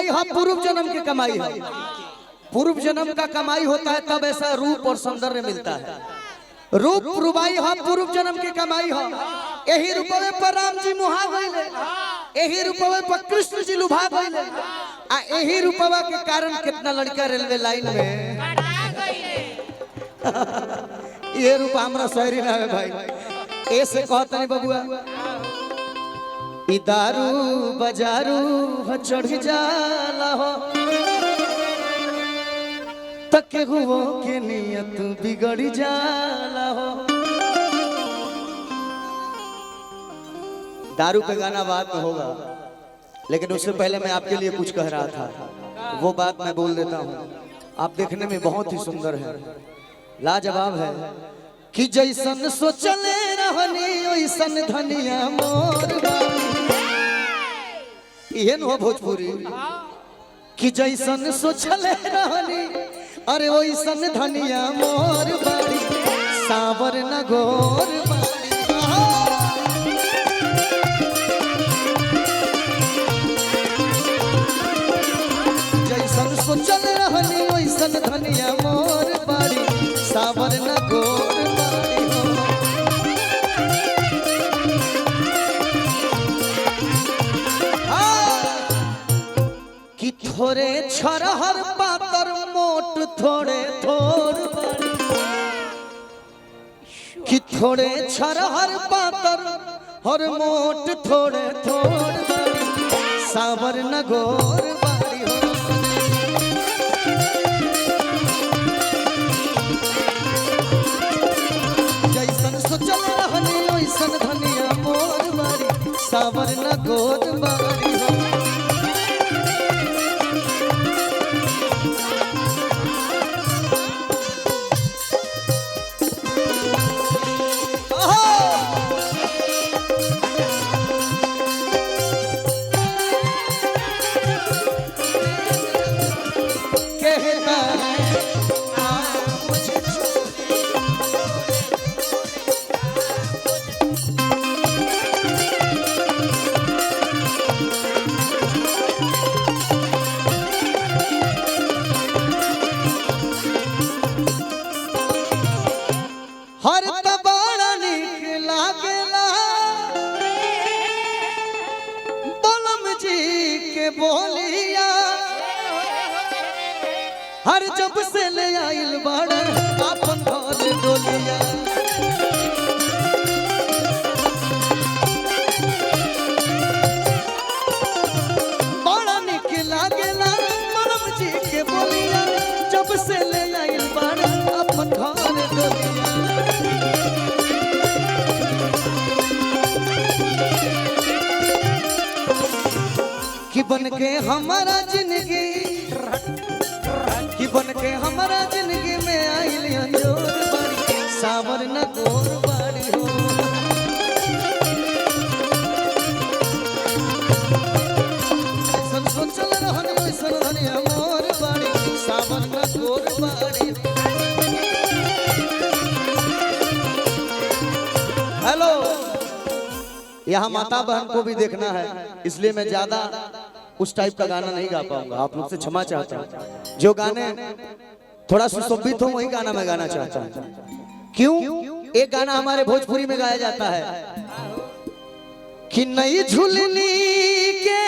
कमाई है पूर्व जन्म की कमाई है। पूर्व जन्म का कमाई होता है तब ऐसा रूप और सौंदर्य मिलता है। रूप रुबाई है पूर्व जन्म की कमाई है। यही रूपवे पर राम जी मुहा गइले, यही रूपवे पर कृष्ण जी लुभा गइले, आ यही रूपवा के कारण कितना लड़का रेलवे लाइन में ये रूप हमरा शहरी ना है भाई। ऐसे कहता नहीं बबुआ दारू बजारू चढ़ जाला हो तक हुओ के नियत बिगड़ जाला हो। दारू पे गाना बाद में होगा, लेकिन उससे पहले मैं आपके लिए कुछ कह रहा था, वो बात मैं बोल देता हूँ। आप देखने में बहुत ही सुंदर है, लाजवाब है कि जैसन सोचले रहनी वैसन धनिया मोर बानी। ये नो भोजपुरी कि जैसन सोचले रहनी अरे वैसन धनिया मोर बाड़ी सावर न गोर बाड़ी। जैसन सोचल रहनी वैसन धनिया मोर बाड़ी सावर न गोर बाड़ी हो। कि थोड़े छरहर पातर मोट थोड़े थोड़ बाड़ी, कि थोड़े छरहर पातर और मोट थोड़े थोड़ बाड़ी सावर न गोर बाड़ी हो। जैसन सोचल रहनी वैसन धनिया मोर बाड़ी सावर न गोर बाड़ी हो। हर तबाड़ा निक लागेला बलम जी के बोलिया, हर जब से ले आइल बाड़ा अपन घर डोलिया। बड़ा निक लागेला बलम जी के बोलिया, जब से ले आइल बाड़ा अपन घर डोलिया। कि बन के हमारा जिंदगी, कि बन के हमारा जिंदगी में आइल अंजोर बाड़ी सावर न गोर बाड़ी हो। सब सोचल रहन वैसन धनिया मोर बाड़ी सावर न गोर बाड़ी। हेलो, यहाँ माता बहन को भी देखना है, इसलिए मैं ज्यादा उस टाइप का गाना नहीं गा पाऊंगा, आप लोग से क्षमा चाहता हूँ। जो गाने थोड़ा सुशोभित हो वही गाना मैं गाना चाहता हूँ। क्यों? एक गाना हमारे भोजपुरी में गाया जाता है कि नई झुलनी के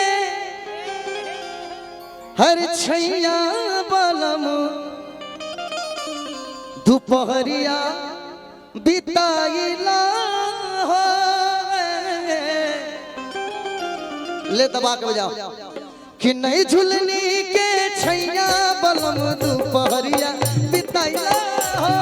हर छैया बलम दोपहरिया बिताइला हो। ले दबा के बजाओ कि नई झुलनी के छैया बलम दोपहरिया बिताइला हो।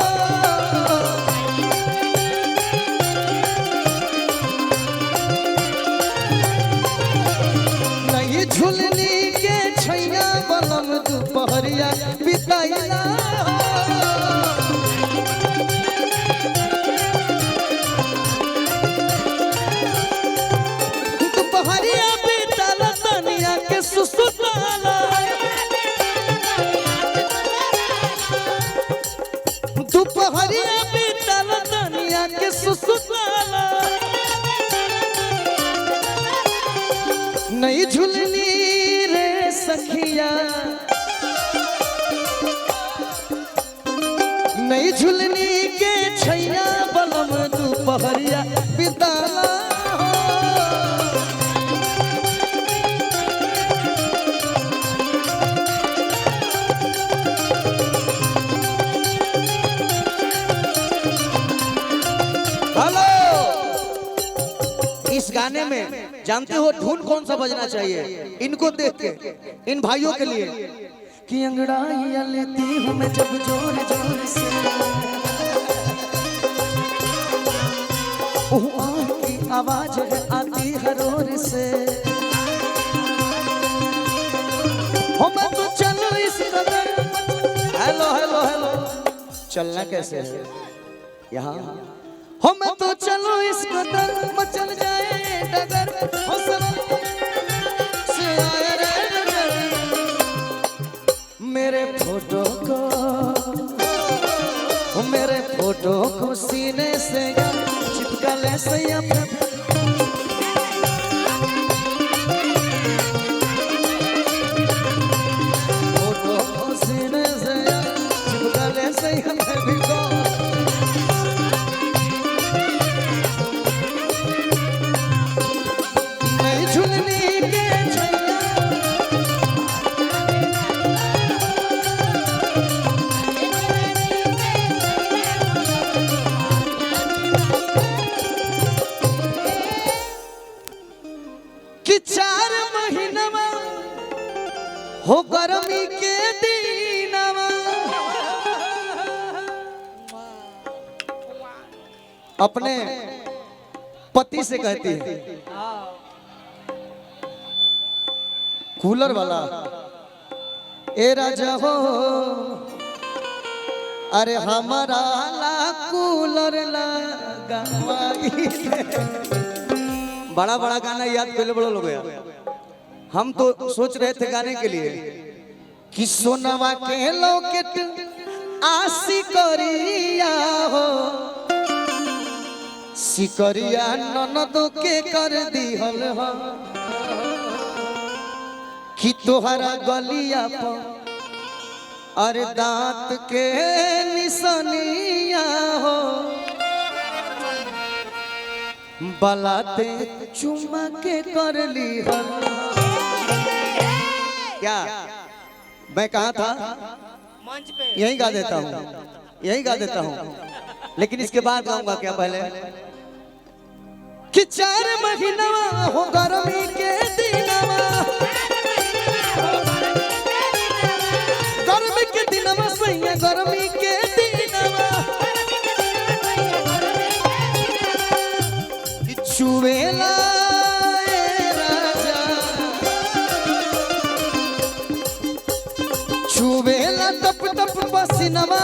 नई झुलनी के छैया बलम दोपहरिया बिताइला हो। दोपहरिया बिताला तनिया के सुसुताला, दोपहरिया बिताला तनिया के सुसुताला। नई झुलनी रे सखी रतिया नई झुलनी के छैया बलम दोपहरिया बिताला हेलो। इस गाने में जानते हो धुन कौन सा बजना चाहिए? इनको देख के, इन भाइयों के लिए कि अंगड़ाइया लेती हूँ मैं जब जोर जोर से, की आवाज है आती हरोर से, हो मैं तो चलो इस कदर। हेलो हेलो हेलो, चलना कैसे है यहाँ? हो मैं तो चलो इस कदर मचल जाए डगर, हो से आए रे डगर। मेरे फोटो को सीने से चिपका ले सैया फोटो को सीने से चिपका ले सैया भी को कि 4 महीनवा हो गर्मी के दिनवा अपने पति से कहती है कूलर वाला, ए राजा हो अरे हमारा ला कूलर लगावाई। बड़ा बड़ा गाना याद पहले बड़ा लोग गया। हम तो सोच रहे थे गाने के लिए कि सोनवा के लॉकेट आसी करिया हो, सिकरिया ननदो के कर दिहल हो, कि तोहरा गलिया पर अरे दांत के निशानिया हो, बलाते चुमा के कर ली हल। क्या मैं कहा था? मंच पे यही गा देता हूँ, यही गा देता हूँ, लेकिन इसके बाद गाऊंगा क्या पहले कि 4 महीनवा हो गर्मी के दिनवा, गर्मी के दिनवा सैया गर्मी के दिनवा, चुवेला राजा चुवेला टप टप पसीनवा।